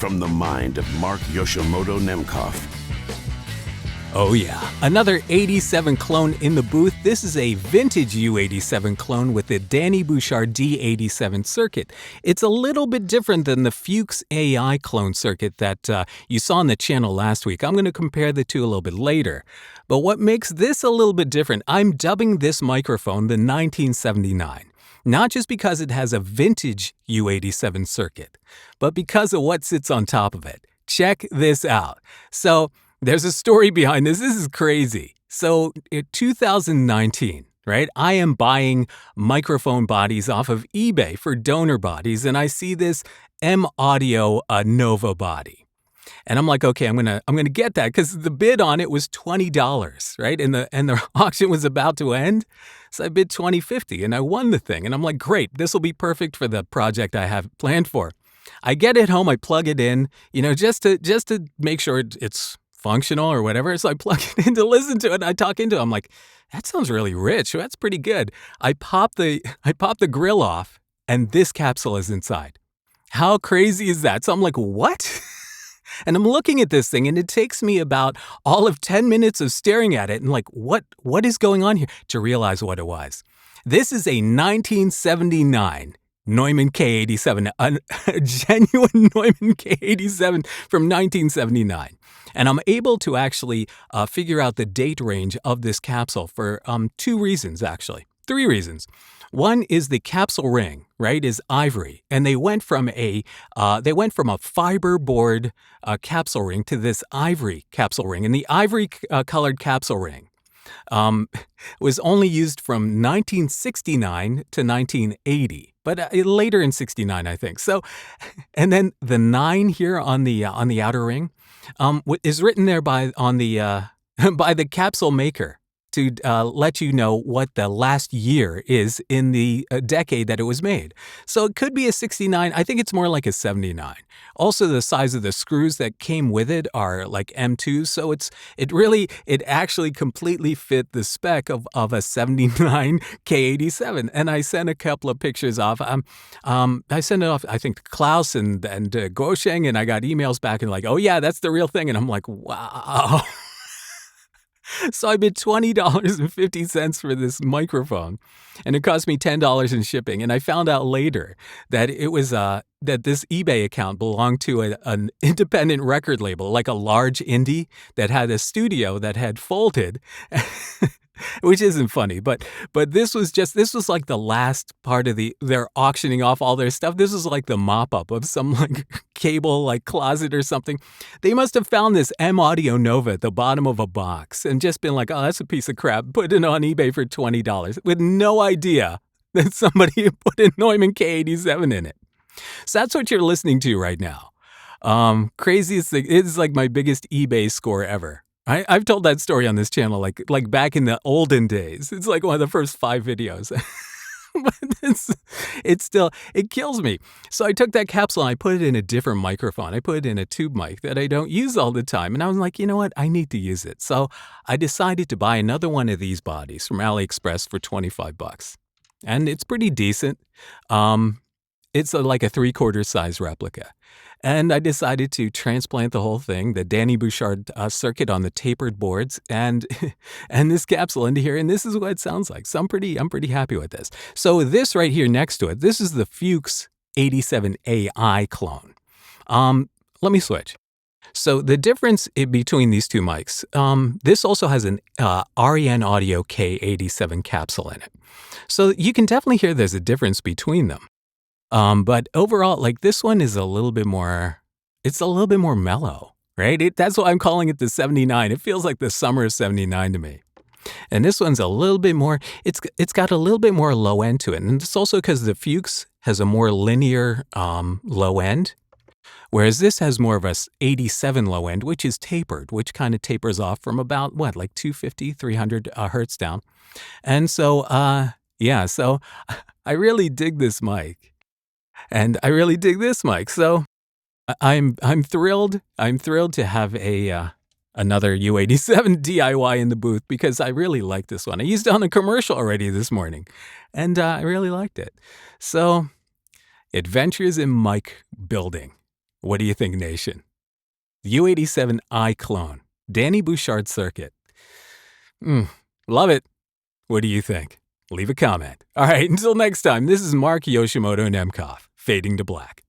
From the mind of Mark Yoshimoto Nemkov. Oh yeah, another 87 clone in the booth. This is a vintage U87 clone with the Dany Bouchard D87 circuit. It's a little bit different than the Fuchs AI clone circuit that you saw on the channel last week. I'm going to compare the two a little bit later. But what makes this a little bit different, I'm dubbing this microphone the 1979. Not just because it has a vintage U87 circuit, but because of what sits on top of it. Check this out. So, there's a story behind this. This is crazy. So in 2019, right, I am buying microphone bodies off of eBay for donor bodies, and I see this M Audio Nova body. And I'm like, okay, I'm gonna get that because the bid on it was $20, right? And the auction was about to end. So I bid $20.50 and I won the thing. And I'm like, great, this will be perfect for the project I have planned for. I get it home, I plug it in, just to make sure it's functional or whatever. So I plug it in to listen to it and I talk into it. I'm like, that sounds really rich. That's pretty good. I pop the grill off and this capsule is inside. How crazy is that? So I'm like, what? And I'm looking at this thing and it takes me about all of 10 minutes of staring at it and like, what is going on here to realize what it was. This is a 1979 Neumann K87, a genuine Neumann K87 from 1979. And I'm able to actually figure out the date range of this capsule for two reasons, actually. Three reasons. One is the capsule ring, right, is ivory. And they went from a fiberboard capsule ring to this ivory capsule ring. And the ivory colored capsule ring was only used from 1969 to 1980, but later in 69, I think. So, and then the 9 here on the outer ring is written there by the capsule maker to let you know what the last year is in the decade that it was made. So it could be a 69. I think it's more like a 79. Also, the size of the screws that came with it are like M2s. So it actually completely fit the spec of a 79 K87. And I sent a couple of pictures off. I sent it off, I think, to Klaus and Gosheng, and I got emails back and like, oh yeah, that's the real thing. And I'm like, wow. So I bid $20.50 for this microphone, and it cost me $10 in shipping. And I found out later that it was that this eBay account belonged to an independent record label, like a large indie that had a studio that had folded, which isn't funny. But this was like the last part of their auctioning off all their stuff. This was like the mop up of some like cable like closet or something. They must have found this M Audio Nova at the bottom of a box and just been like, oh, that's a piece of crap. Put it on eBay for $20 with no idea that somebody put a Neumann K87 in it. So that's what you're listening to right now. Craziest thing. It's like my biggest eBay score ever. I've told that story on this channel like back in the olden days. It's like one of the first 5 videos. But it kills me. So I took that capsule and I put it in a different microphone. I put it in a tube mic that I don't use all the time. And I was like, you know what? I need to use it. So I decided to buy another one of these bodies from AliExpress for $25. And it's pretty decent. It's like a 3/4 size replica. And I decided to transplant the whole thing, the Dany Bouchard circuit on the tapered boards, and this capsule into here. And this is what it sounds like. So I'm pretty happy with this. So this right here next to it, this is the Fuchs 87 AI clone. Let me switch. So the difference between these two mics, this also has an REN Audio K87 capsule in it. So you can definitely hear there's a difference between them. But overall, like this one is a little bit more mellow, right? That's why I'm calling it the 79. It feels like the summer of 79 to me. And this one's a little bit more, it's got a little bit more low end to it. And it's also because the Fuchs has a more linear low end, whereas this has more of a 87 low end, which is tapered, which kind of tapers off from about, like 250, 300 hertz down. And so, so I really dig this mic. And I really dig this mic, so I'm thrilled. I'm thrilled to have another U87 DIY in the booth because I really like this one. I used it on a commercial already this morning, and I really liked it. So, adventures in mic building. What do you think, Nation? U87 iClone, Dany Bouchard circuit. Love it. What do you think? Leave a comment. All right, until next time, this is Mark Yoshimoto Nemcoff, fading to black.